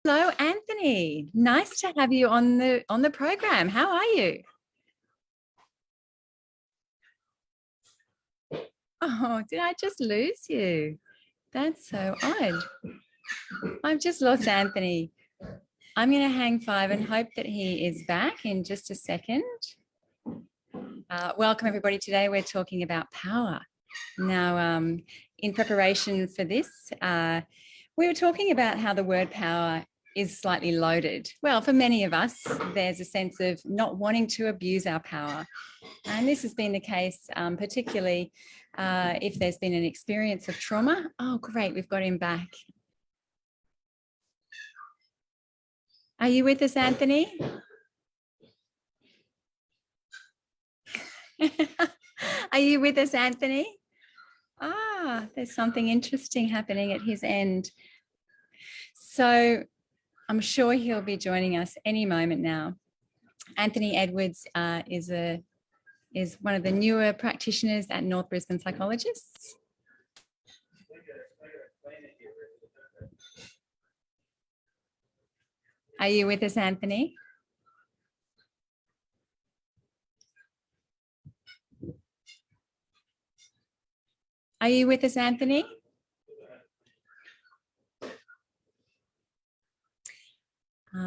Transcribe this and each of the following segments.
Hello, Anthony. Nice to have you on the program. How are you? Oh, did I just lose you? That's so odd. I've just lost Anthony. I'm going to hang five and hope that he is back in just a second. Welcome, everybody. Today we're talking about power. Now, in preparation for this, we were talking about how the word power is slightly loaded. Well, for many of us, there's a sense of not wanting to abuse our power. And this has been the case, particularly if there's been an experience of trauma. Oh, great, we've got him back. Are you with us, Anthony? Are you with us, Anthony? There's something interesting happening at his end. So I'm sure he'll be joining us any moment now. Anthony Edwards is one of the newer practitioners at North Brisbane Psychologists. Are you with us, Anthony? Are you with us, Anthony?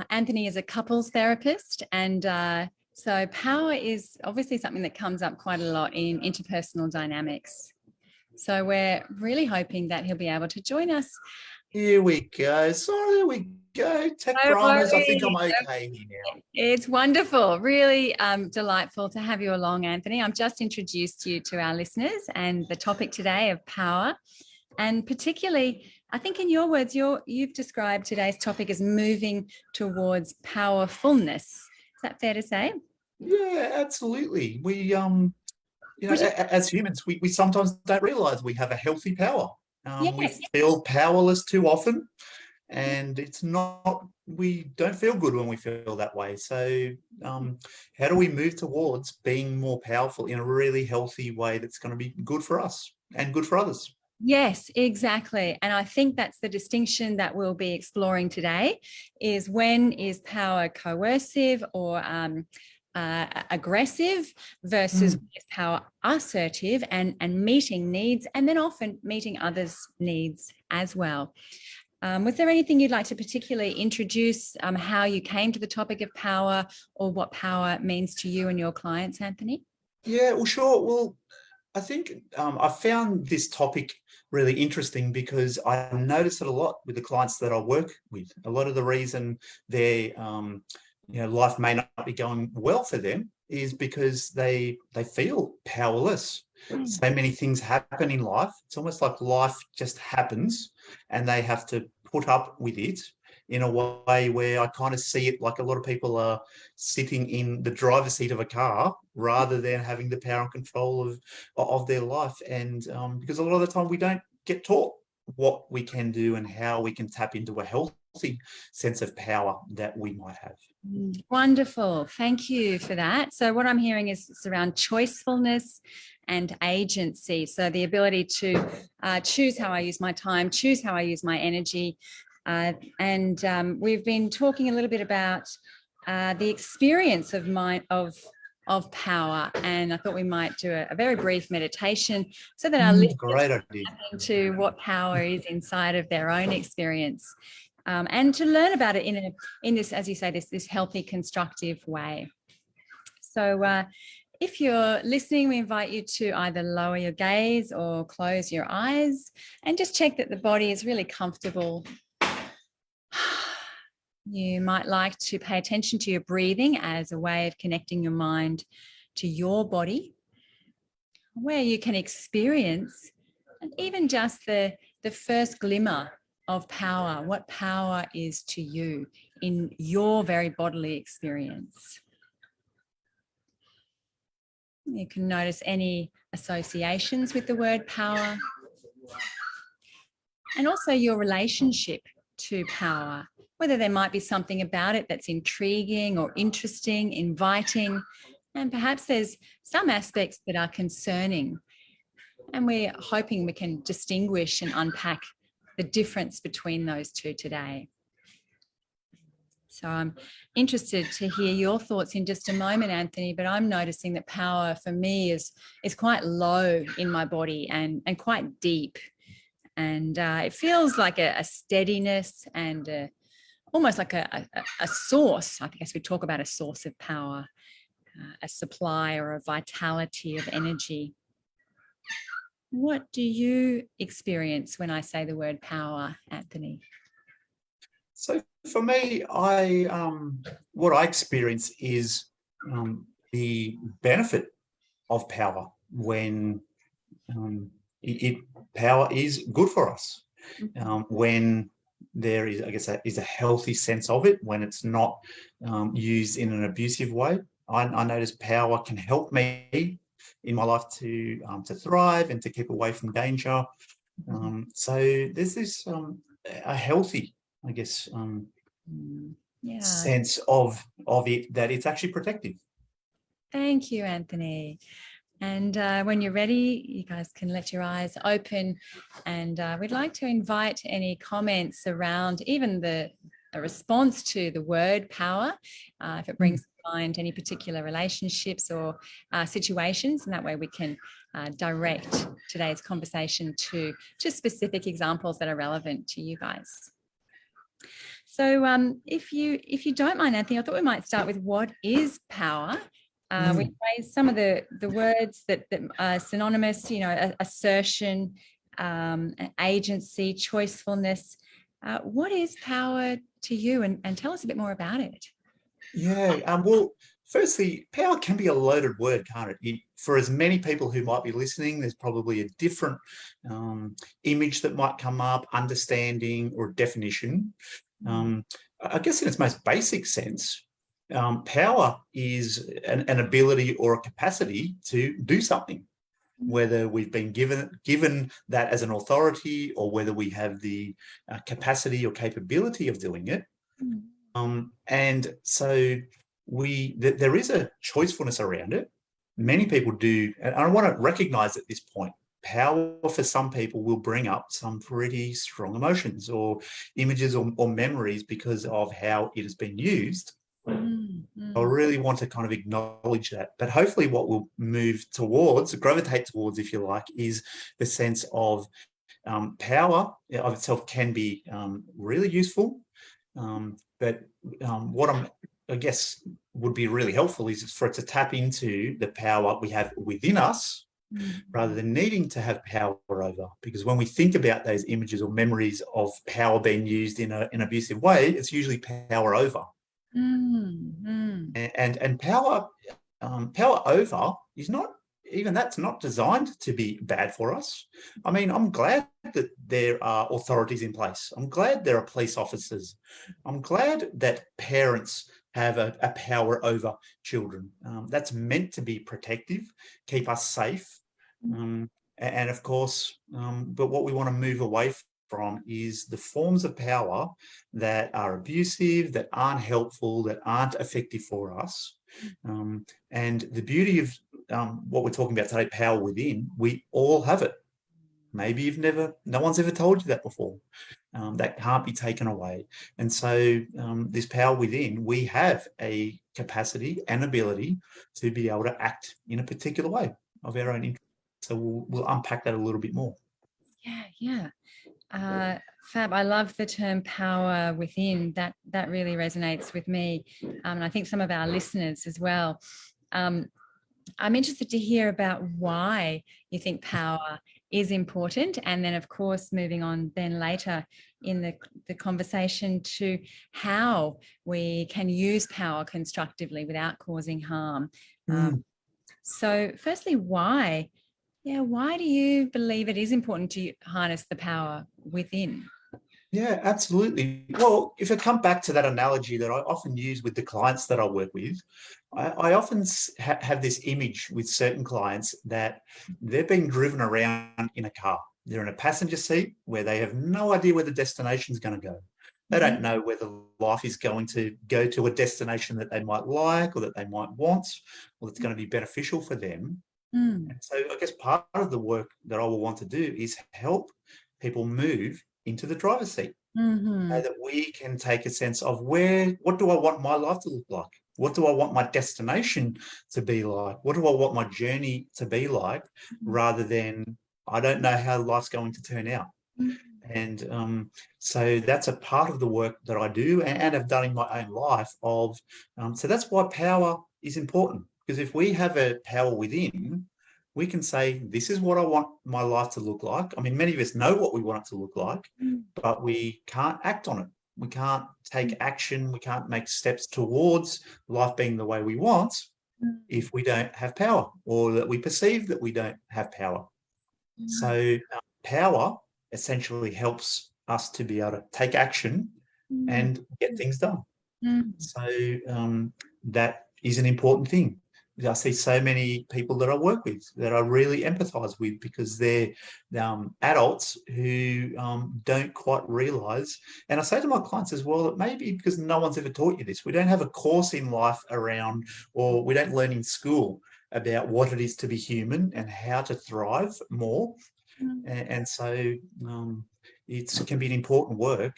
Anthony is a couples therapist, and so power is obviously something that comes up quite a lot in interpersonal dynamics. So we're really hoping that he'll be able to join us. Here we go. So there we go. Tech dramas. I think I'm okay here now. It's wonderful. Really delightful to have you along, Anthony. I've just introduced you to our listeners and the topic today of power. And particularly, I think in your words, you've described today's topic as moving towards power-fullness. Is that fair to say? Yeah, absolutely. We, as humans, we sometimes don't realise we have a healthy power. Yes. We feel powerless too often, and we don't feel good when we feel that way. So how do we move towards being more powerful in a really healthy way that's going to be good for us and good for others? Yes, exactly. And I think that's the distinction that we'll be exploring today, is when is power coercive or aggressive versus power assertive and meeting needs, and then often meeting others' needs as well. Was there anything you'd like to particularly introduce, how you came to the topic of power or what power means to you and your clients, Anthony? Yeah, well, sure. Well, I think I found this topic really interesting because I notice it a lot with the clients that I work with. A lot of the reason their life may not be going well for them is because they feel powerless. So many things happen in life. It's almost like life just happens and they have to put up with it in a way where I kind of see it like a lot of people are sitting in the driver's seat of a car rather than having the power and control of their life. And because a lot of the time we don't get taught what we can do and how we can tap into a healthy sense of power that we might have. Wonderful. Thank you for that. So what I'm hearing is it's around choicefulness and agency. So the ability to choose how I use my time, choose how I use my energy. And we've been talking a little bit about the experience of power, and I thought we might do a very brief meditation so that our listeners can tap into what power is inside of their own experience, and to learn about it in this, as you say, this healthy, constructive way. So if you're listening, we invite you to either lower your gaze or close your eyes and just check that the body is really comfortable. You might like to pay attention to your breathing as a way of connecting your mind to your body, where you can experience and even just the first glimmer of power, what power is to you in your very bodily experience. You can notice any associations with the word power, and also your relationship to power, whether there might be something about it that's intriguing or interesting, inviting, and perhaps there's some aspects that are concerning. And we're hoping we can distinguish and unpack the difference between those two today. So I'm interested to hear your thoughts in just a moment, Anthony, but I'm noticing that power for me is quite low in my body and quite deep. And it feels like a steadiness and almost like a source. I guess we talk about a source of power, a supply or a vitality of energy. What do you experience when I say the word power, Anthony? So for me, I what I experience is the benefit of power when power is good for us. When there is, I guess, is a healthy sense of it, when it's not used in an abusive way. I notice power can help me in my life to thrive and to keep away from danger. So there's this a healthy, I guess, sense of it, that it's actually protective. Thank you, Anthony. And when you're ready, you guys can let your eyes open, and we'd like to invite any comments around even a response to the word power, if it brings to mind any particular relationships or situations, and that way we can direct today's conversation to specific examples that are relevant to you guys. So if you don't mind, Anthony, I thought we might start with what is power. We raised some of the words that are synonymous, assertion, agency, choicefulness. What is power to you? And tell us a bit more about it. Yeah, well, firstly, power can be a loaded word, can't it? For as many people who might be listening, there's probably a different image that might come up, understanding or definition. I guess in its most basic sense, power is an ability or a capacity to do something, whether we've been given that as an authority or whether we have the capacity or capability of doing it. And so there is a choicefulness around it. Many people do, and I want to recognize at this point, power for some people will bring up some pretty strong emotions or images or memories because of how it has been used. I really want to kind of acknowledge that. But hopefully what we'll gravitate towards, if you like, is the sense of power of itself can be really useful. But what I guess would be really helpful is for it to tap into the power we have within us, rather than needing to have power over. Because when we think about those images or memories of power being used in an abusive way, it's usually power over. And power over is not, even that's not designed to be bad for us. I mean, I'm glad that there are authorities in place. I'm glad there are police officers. I'm glad that parents have a power over children. That's meant to be protective, keep us safe. And of course, but what we want to move away from is the forms of power that are abusive, that aren't helpful, that aren't effective for us. And the beauty of what we're talking about today, power within, we all have it. Maybe no one's ever told you that before. That can't be taken away. And so this power within, we have a capacity and ability to be able to act in a particular way of our own interest. So we'll unpack that a little bit more. Yeah. Fab, I love the term power within. That really resonates with me. And I think some of our listeners as well. I'm interested to hear about why you think power is important. And then, of course, moving on then later in the conversation to how we can use power constructively without causing harm. So firstly, why? Yeah, why do you believe it is important to harness the power within? Yeah, absolutely. Well, if I come back to that analogy that I often use with the clients that I work with, I often have this image with certain clients that they're being driven around in a car. They're in a passenger seat where they have no idea where the destination is going to go. They don't know whether life is going to go to a destination that they might like or that they might want, or that's going to be beneficial for them. And so I guess part of the work that I will want to do is help people move into the driver's seat, Mhm. so that we can take a sense of what do I want my life to look like? What do I want my destination to be like? What do I want my journey to be like? Rather than, I don't know how life's going to turn out. And so that's a part of the work that I do and have done in my own life so that's why power is important, because if we have a power within, we can say, this is what I want my life to look like. I mean, many of us know what we want it to look like, but we can't act on it. We can't take action. We can't make steps towards life being the way we want if we don't have power, or that we perceive that we don't have power. So power essentially helps us to be able to take action and get things done. So that is an important thing. I see so many people that I work with that I really empathize with, because they're adults who don't quite realize. And I say to my clients as well, that maybe because no one's ever taught you this, we don't have a course in life around, or we don't learn in school about what it is to be human and how to thrive more. And so it can be an important work.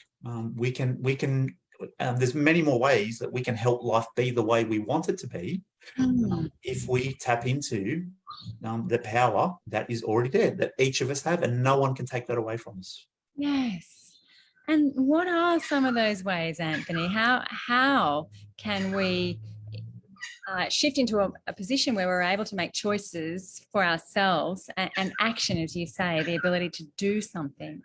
There's many more ways that we can help life be the way we want it to be, if we tap into the power that is already there, that each of us have, and no one can take that away from us. Yes. And what are some of those ways, Anthony? How can we shift into a position where we're able to make choices for ourselves and action, as you say, the ability to do something?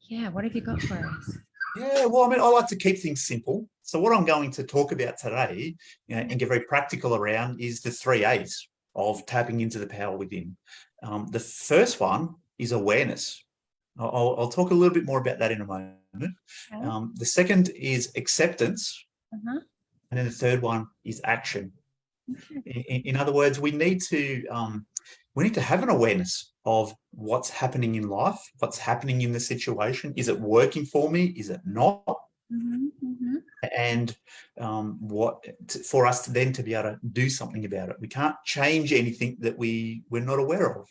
Yeah, what have you got for us? Yeah, well, I mean, I like to keep things simple. So what I'm going to talk about today, and get very practical around, is the 3 A's of tapping into the power within. The first one is awareness. I'll talk a little bit more about that in a moment. Okay. The second is acceptance. Uh-huh. And then the third one is action. Okay. In other words, we need to have an awareness of what's happening in life, what's happening in the situation. Is it working for me? Is it not? And for us to then to be able to do something about it. We can't change anything that we're not aware of.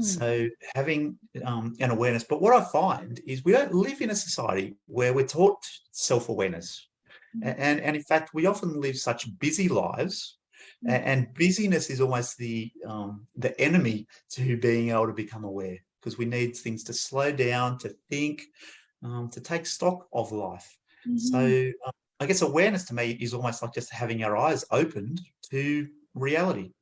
So having an awareness. But what I find is we don't live in a society where we're taught self-awareness. And in fact, we often live such busy lives, and busyness is almost the enemy to being able to become aware, because we need things to slow down, to think, to take stock of life. So I guess awareness to me is almost like just having our eyes opened to reality.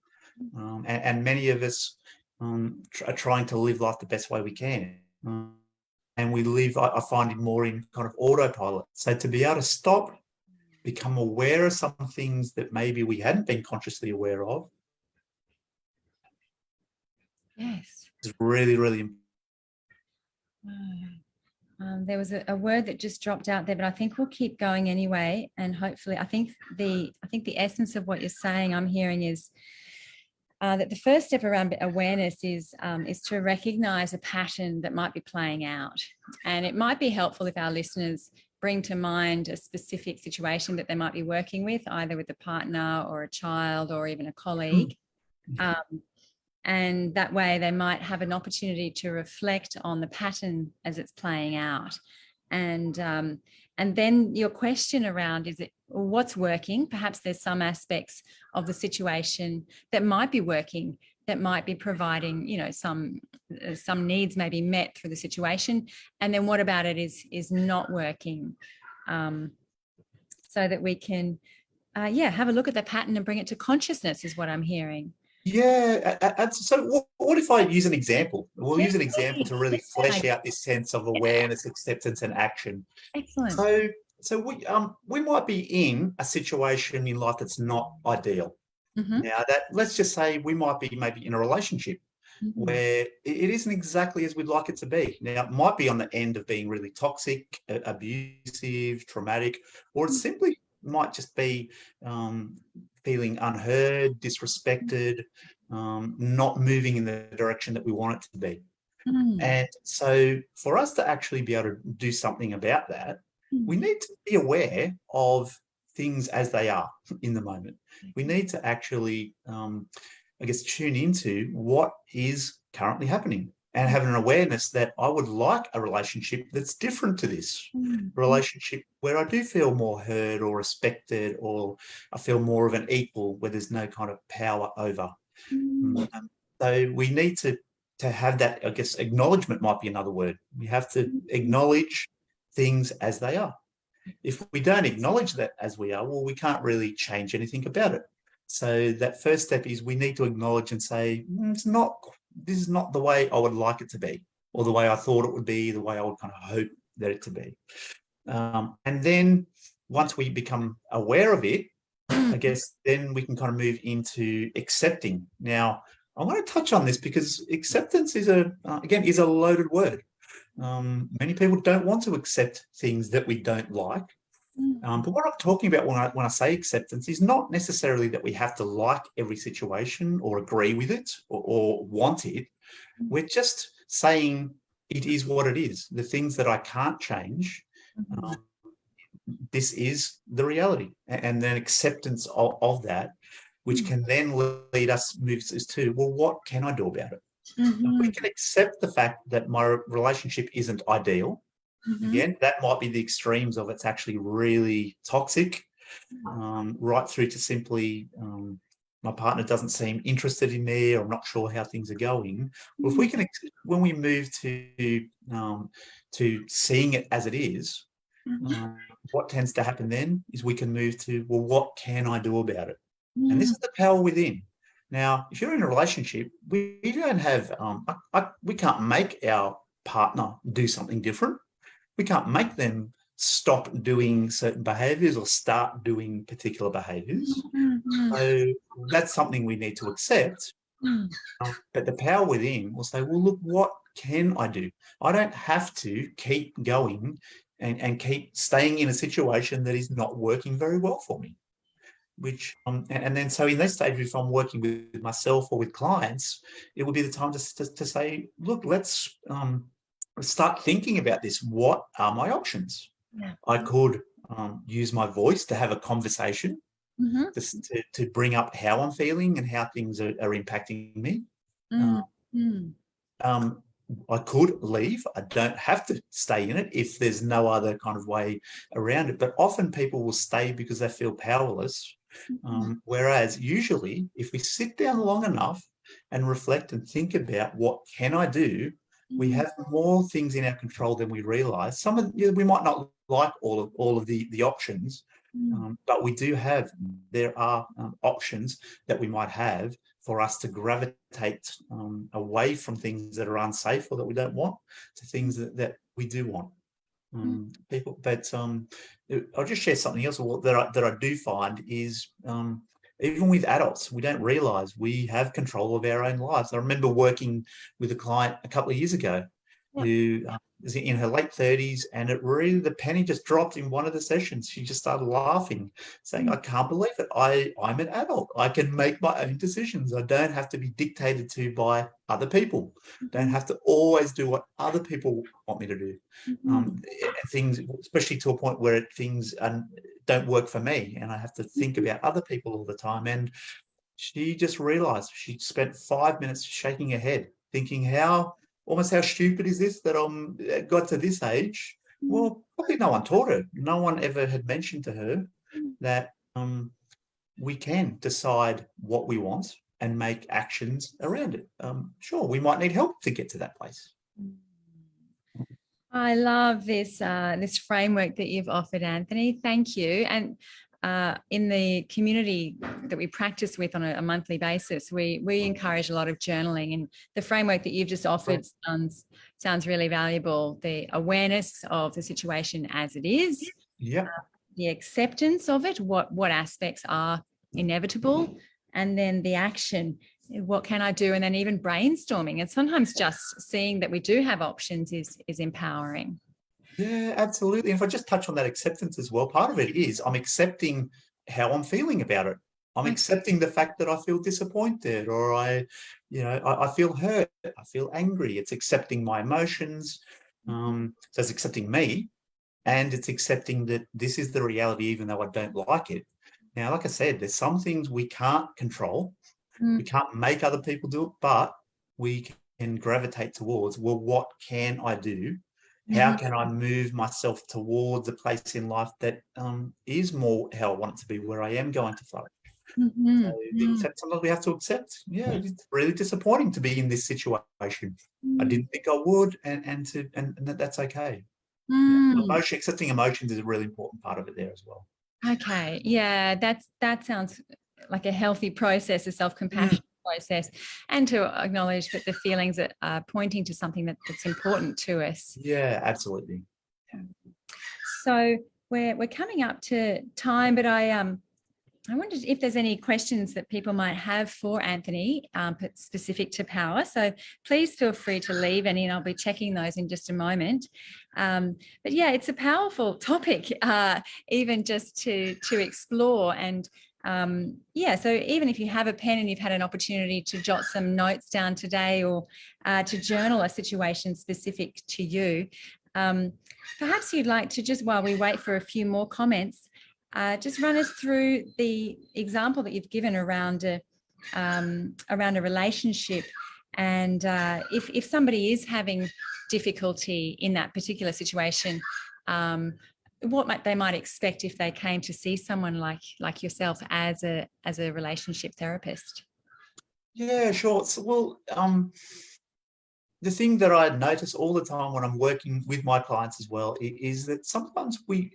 And many of us are trying to live life the best way we can. And we live, I find, more in kind of autopilot. So to be able to stop, become aware of some things that maybe we hadn't been consciously aware of. Yes. It's really, really important. There was a word that just dropped out there, but I think we'll keep going anyway. And hopefully, I think the essence of what you're saying, I'm hearing, is that the first step around awareness is to recognize a pattern that might be playing out. And it might be helpful if our listeners bring to mind a specific situation that they might be working with, either with a partner or a child or even a colleague. And that way they might have an opportunity to reflect on the pattern as it's playing out. And then your question around, is it what's working? Perhaps there's some aspects of the situation that might be working, that might be providing, some needs may be met through the situation. And then what about it is not working? So that we can, have a look at the pattern and bring it to consciousness, is what I'm hearing. Yeah. So what if I use an example? We'll use an example to really flesh out this sense of awareness, acceptance, and action. Excellent. So we might be in a situation in life that's not ideal. Now, let's just say we might be maybe in a relationship where it isn't exactly as we'd like it to be. Now, it might be on the end of being really toxic, abusive, traumatic, or it simply might just be feeling unheard, disrespected, not moving in the direction that we want it to be. And so for us to actually be able to do something about that, we need to be aware of things as they are in the moment. We need to actually, tune into what is currently happening and having an awareness that I would like a relationship that's different to this relationship, where I do feel more heard or respected, or I feel more of an equal, where there's no kind of power over. So we need to have that, I guess, acknowledgement might be another word. We have to acknowledge things as they are. If we don't acknowledge that as we are, well, we can't really change anything about it. So that first step is we need to acknowledge and say, this is not the way I would like it to be, or the way I thought it would be, the way I would kind of hope that it to be. And then once we become aware of it, I guess then we can kind of move into accepting. Now, I want to touch on this because acceptance is again, a loaded word. Many people don't want to accept things that we don't like. But what I'm talking about when I say acceptance is not necessarily that we have to like every situation or agree with it or want it. We're just saying it is what it is. The things that I can't change, this is the reality. And then acceptance of that, which can then lead us, moves us to, well, what can I do about it? We can accept the fact that my relationship isn't ideal. Again, that might be the extremes of it's actually really toxic, right through to simply my partner doesn't seem interested in me, or I'm not sure how things are going. Well, if we can, when we move to seeing it as it is, what tends to happen then is we can move to, well, what can I do about it? And this is the power within. Now, if you're in a relationship, we don't have, we can't make our partner do something different. We can't make them stop doing certain behaviours or start doing particular behaviours. So that's something we need to accept. But the power within will say, well, look, what can I do? I don't have to keep going and keep staying in a situation that is not working very well for me. Which and then so in this stage, if I'm working with myself or with clients, it would be the time to say, look, let's start thinking about this. What are my options? I could use my voice to have a conversation, to bring up how I'm feeling and how things are impacting me. I could leave. I don't have to stay in it if there's no other kind of way around it. But often people will stay because they feel powerless. Whereas usually if we sit down long enough and reflect and think about what can I do, we have more things in our control than we realize. Some of we might not like all of the options, but we do have, there are options that we might have for us to gravitate away from things that are unsafe or that we don't want, to things that we do want. People, but I'll just share something else that I do find is even with adults, we don't realize we have control of our own lives. I remember working with a client a couple of years ago who was in her late 30s, and it really, the penny just dropped in one of the sessions. She just started laughing, saying, I can't believe it. I'm an adult. I can make my own decisions. I don't have to be dictated to by other people. Don't have to always do what other people want me to do. Things, especially to a point where things don't work for me, and I have to think about other people all the time. And she just realized, she spent 5 minutes shaking her head, thinking almost how stupid is this that I'm got to this age? Well, probably no one taught her. No one ever had mentioned to her that we can decide what we want and make actions around it. Sure, we might need help to get to that place. I love this this framework that you've offered, Anthony. Thank you. And in the community that we practice with on a monthly basis, we encourage a lot of journaling, and the framework that you've just offered sounds really valuable. The awareness of the situation as it is, the acceptance of it, what aspects are inevitable, and then the action. What can I do? And then even brainstorming, and sometimes just seeing that we do have options is empowering. Yeah, absolutely. And if I just touch on that acceptance as well, part of it is I'm accepting how I'm feeling about it. I'm accepting the fact that I feel disappointed, or I feel hurt, I feel angry. It's accepting my emotions. So it's accepting me, and it's accepting that this is the reality, even though I don't like it. Now, like I said, there's some things we can't control. We can't make other people do it, but we gravitate towards, well, what can I do? How Mhm. can I move myself towards a place in life that is more how I want it to be, where I am going to flourish? So Mhm. Mm. sometimes we have to accept, yeah, it's really disappointing to be in this situation. I Mm. didn't think I would, and that's okay. Yeah. Mm. Accepting emotions is a really important part of it there as well. Okay. Yeah, that sounds like a healthy process, a self-compassion process, and to acknowledge that the feelings are pointing to something that's important to us. Yeah, absolutely. So we're coming up to time, but I wondered if there's any questions that people might have for Anthony, specific to power. So please feel free to leave any, and I'll be checking those in just a moment. But yeah, it's a powerful topic, even just to explore. And yeah, so even if you have a pen and you've had an opportunity to jot some notes down today, or to journal a situation specific to you, perhaps you'd like to, just while we wait for a few more comments, just run us through the example that you've given around a relationship, and if somebody is having difficulty in that particular situation, what they might expect if they came to see someone like yourself as a relationship therapist. Yeah, sure. So, well, the thing that I notice all the time when I'm working with my clients as well is that sometimes we,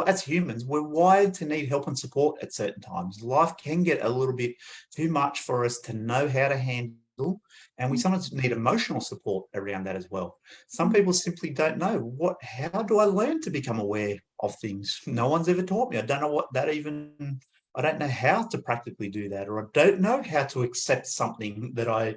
as humans, we're wired to need help and support at certain times. Life can get a little bit too much for us to know how to handle, and we sometimes need emotional support around that as well. Some people simply don't know how do I learn to become aware of things? No one's ever taught me. I don't know what that even, I don't know how to practically do that, or I don't know how to accept something that I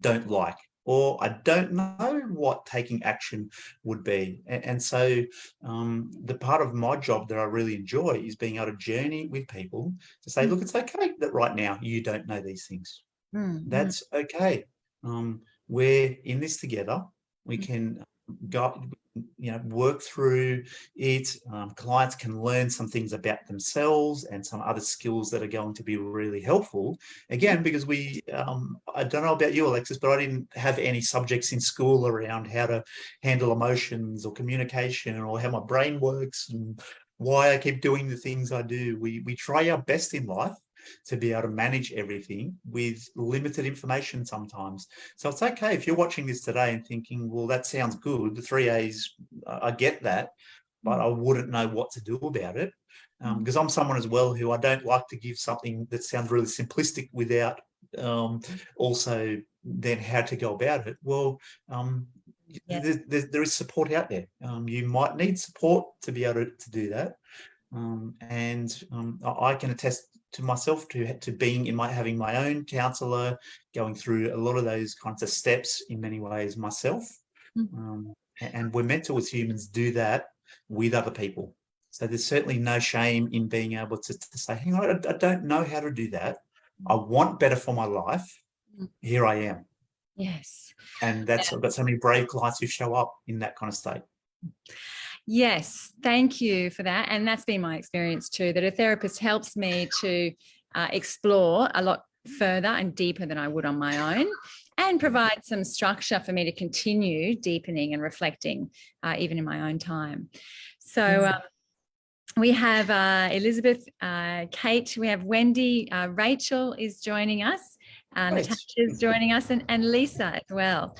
don't like, or I don't know what taking action would be. And so the part of my job that I really enjoy is being able to journey with people to say, look, it's okay that right now you don't know these things. Mm-hmm. That's okay. We're in this together. We can go, work through it. Clients can learn some things about themselves and some other skills that are going to be really helpful. Again, because I don't know about you, Alexis, but I didn't have any subjects in school around how to handle emotions or communication, or how my brain works and why I keep doing the things I do. We try our best in life to be able to manage everything with limited information sometimes. So it's okay if you're watching this today and thinking, well, that sounds good. The 3A's, I get that, but I wouldn't know what to do about it. Because I'm someone as well who I don't like to give something that sounds really simplistic without also then how to go about it. Well, Yeah. there is support out there. You might need support to be able to do that. I can attest to myself to being having my own counsellor, going through a lot of those kinds of steps in many ways myself. And we're meant to, as humans, do that with other people. So there's certainly no shame in being able to say, hang on, I don't know how to do that. I want better for my life. Here I am. Yes. And I've got so many brave clients who show up in that kind of state. Yes, thank you for that. And that's been my experience too, that a therapist helps me to explore a lot further and deeper than I would on my own, and provide some structure for me to continue deepening and reflecting even in my own time. So we have Elizabeth, Kate, we have Wendy, Rachel is joining us, Natasha is joining us, and Lisa as well.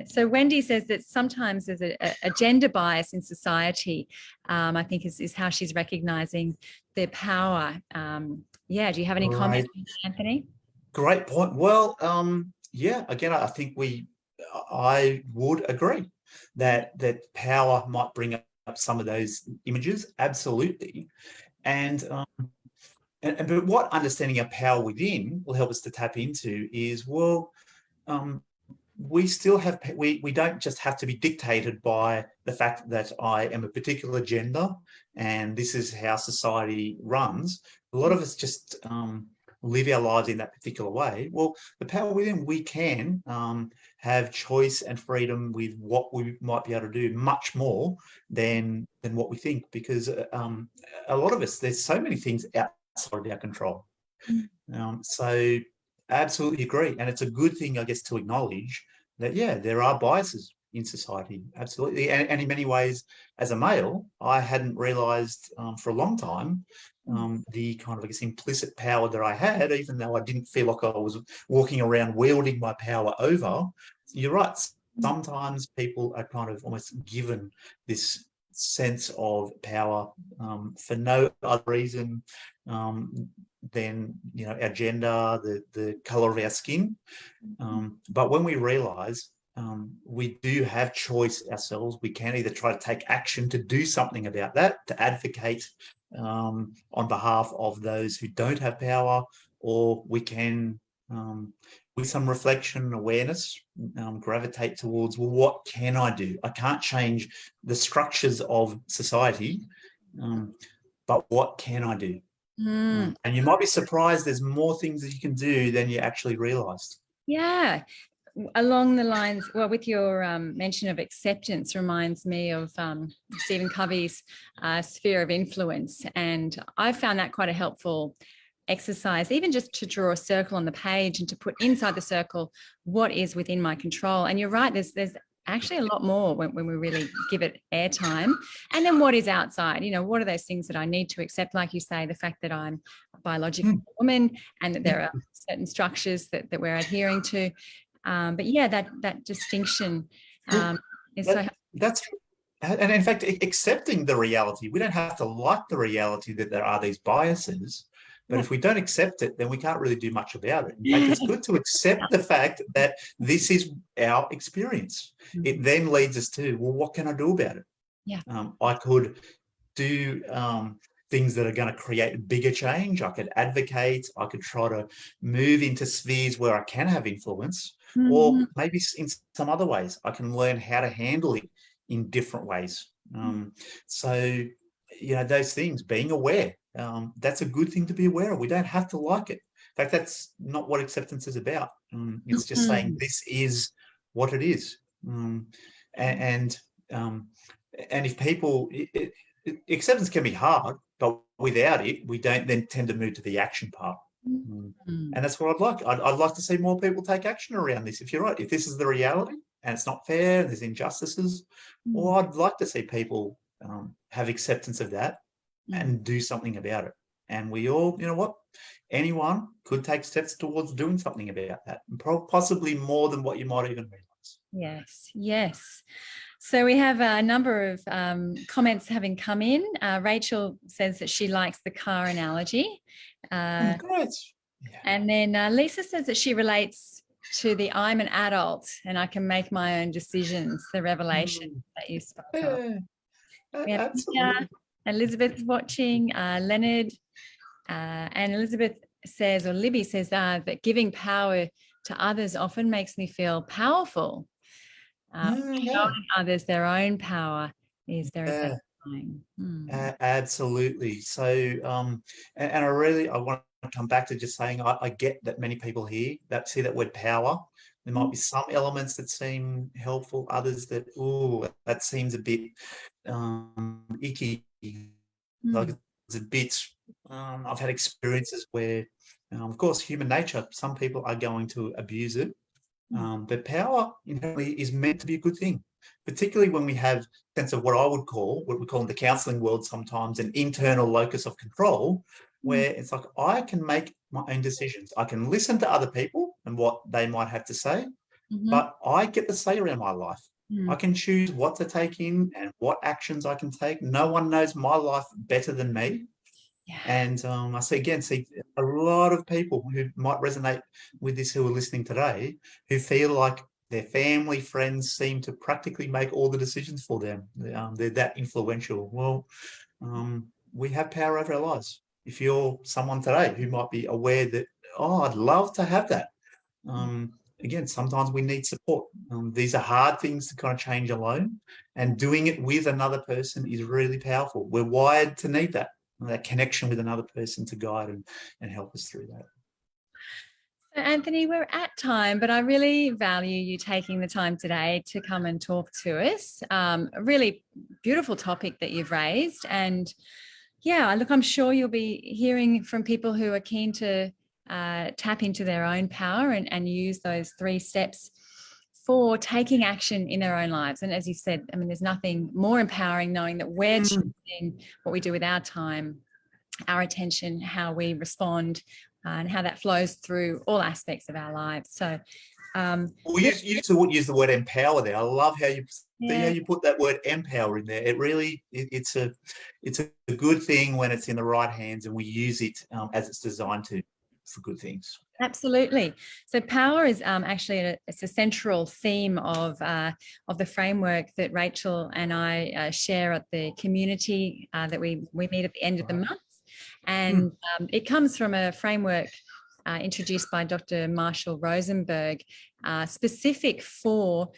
So Wendy says that sometimes there's a gender bias in society, I think is how she's recognizing their power. Yeah, do you have any comments, Anthony? Great point. Well, yeah, again, I think I would agree that power might bring up some of those images, absolutely. And but what understanding our power within will help us to tap into is, well, we still have, we don't just have to be dictated by the fact that I am a particular gender and this is how society runs. A lot of us just live our lives in that particular way. Well, the power within, we can have choice and freedom with what we might be able to do, much more than what we think, because a lot of us, there's so many things outside of our control. So absolutely agree. And it's a good thing, I guess, to acknowledge that, yeah, there are biases in society. Absolutely. And in many ways, as a male, I hadn't realized for a long time the kind of, I guess, implicit power that I had, even though I didn't feel like I was walking around wielding my power over. You're right. Sometimes people are kind of almost given this sense of power for no other reason than, you know, our gender, the color of our skin. But when we realize we do have choice ourselves, we can either try to take action to do something about that, to advocate on behalf of those who don't have power, or we can, with some reflection and awareness, gravitate towards, well, what can I do? I can't change the structures of society, but what can I do? And you might be surprised there's more things that you can do than you actually realized. Yeah. Along the lines, well, with your mention of acceptance reminds me of Stephen Covey's sphere of influence. And I found that quite a helpful exercise, even just to draw a circle on the page and to put inside the circle what is within my control. And you're right, there's actually a lot more when we really give it airtime. And then what is outside? You know, what are those things that I need to accept? Like you say, the fact that I'm a biological woman and that there are certain structures that we're adhering to. But yeah, that distinction is so helpful. And in fact, accepting the reality, we don't have to like the reality that there are these biases, but if we don't accept it, then we can't really do much about it. In fact, it's good to accept the fact that this is our experience. It then leads us to, well, what can I do about it? Yeah. I could do things that are going to create bigger change. I could advocate. I could try to move into spheres where I can have influence, or maybe in some other ways I can learn how to handle it in different ways. So, you know, those things, being aware, that's a good thing to be aware of. We don't have to like it. In fact, that's not what acceptance is about. It's just saying this is what it is. And if people, acceptance can be hard, but without it, we don't then tend to move to the action part. And that's what I'd like. I'd like to see more people take action around this. If you're right, if this is the reality and it's not fair, there's injustices, or I'd like to see people have acceptance of that and do something about it. And we all, you know what, anyone could take steps towards doing something about that, and possibly more than what you might even realize. Yes, yes. So we have a number of comments having come in. Rachel says that she likes the car analogy. Great. Yeah. And then Lisa says that she relates to the I'm an adult and I can make my own decisions, the revelation that you spoke of. Absolutely. Elizabeth watching, Leonard, and Elizabeth says, or Libby says that giving power to others often makes me feel powerful. Showing others their own power is very satisfying. Absolutely. So, and I want to come back to just saying, I get that many people here that see that word power. There might be some elements that seem helpful, others that, that seems a bit icky. Like it's a bit, I've had experiences where, of course, human nature, some people are going to abuse it. But power inherently is meant to be a good thing, particularly when we have a sense of what we call in the counselling world sometimes an internal locus of control, where it's like I can make my own decisions. I can listen to other people and what they might have to say, but I get the say around my life. I can choose what to take in and what actions I can take. No one knows my life better than me. Yeah. And I see a lot of people who might resonate with this who are listening today, who feel like their family, friends seem to practically make all the decisions for them. They're that influential. Well, we have power over our lives. If you're someone today who might be aware that, I'd love to have that. Again, sometimes we need support. These are hard things to kind of change alone, and doing it with another person is really powerful. We're wired to need that connection with another person to guide and help us through that. So Anthony, we're at time, but I really value you taking the time today to come and talk to us. A really beautiful topic that you've raised. And yeah, look, I'm sure you'll be hearing from people who are keen to tap into their own power and use those 3 steps for taking action in their own lives. And as you said, I mean, there's nothing more empowering knowing that we're choosing what we do with our time, our attention, how we respond, and how that flows through all aspects of our lives. So well, you use the word empower there. I love how you see how you put that word empower in there. It really it's a good thing when it's in the right hands and we use it as it's designed to for good things. Absolutely. So power is actually it's a central theme of the framework that Rachel and I share at the community that we meet at the end of the month. And it comes from a framework introduced by Dr. Marshall Rosenberg, specific for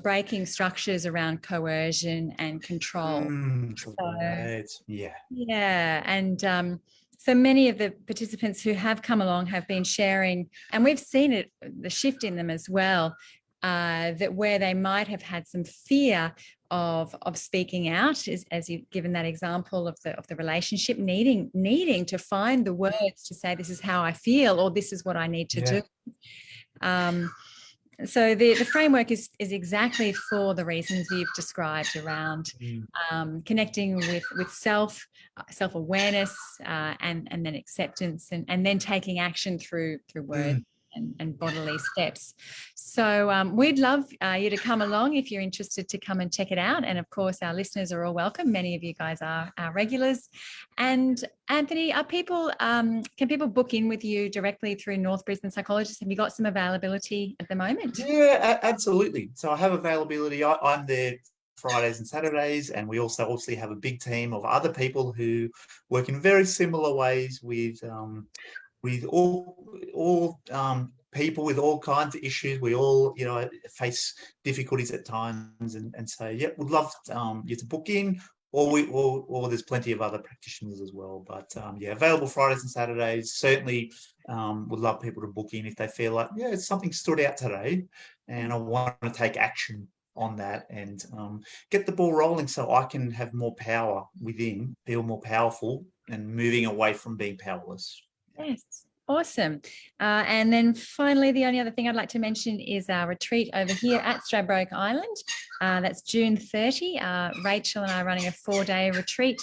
breaking structures around coercion and control. Yeah. And so many of the participants who have come along have been sharing, and we've seen it, the shift in them as well, that where they might have had some fear of speaking out, as you've given that example of the relationship, needing to find the words to say, this is how I feel, or this is what I need to do. So the framework is exactly for the reasons you've described around connecting with self-awareness and then acceptance and then taking action through words and bodily steps. So we'd love you to come along if you're interested to come and check it out. And of course, our listeners are all welcome. Many of you guys are our regulars. And Anthony, can people book in with you directly through North Brisbane Psychologists? Have you got some availability at the moment? Yeah, absolutely. So I have availability. I'm there Fridays and Saturdays, and we also obviously have a big team of other people who work in very similar ways with all people with all kinds of issues. We all, face difficulties at times, and so would love you to book in, or there's plenty of other practitioners as well. But available Fridays and Saturdays. Certainly, would love people to book in if they feel like something stood out today, and I want to take action on that and get the ball rolling so I can have more power within, feel more powerful, and moving away from being powerless. Yes. Awesome. And then finally, the only other thing I'd like to mention is our retreat over here at Stradbroke Island. That's June 30. Rachel and I are running a 4-day retreat,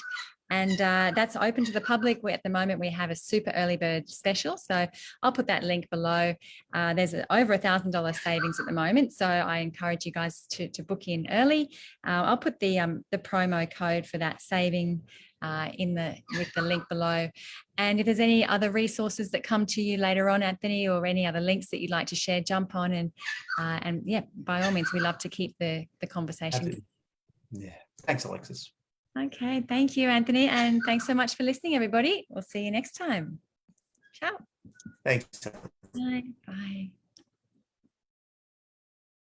and that's open to the public. At the moment, we have a super early bird special. So I'll put that link below. There's over $1,000 savings at the moment. So I encourage you guys to book in early. I'll put the promo code for that saving with the link below. And if there's any other resources that come to you later on, Anthony, or any other links that you'd like to share, jump on and by all means, we love to keep the conversation. Yeah. Thanks, Alexis. Okay. Thank you, Anthony. And thanks so much for listening, everybody. We'll see you next time. Ciao. Thanks. Bye. Bye.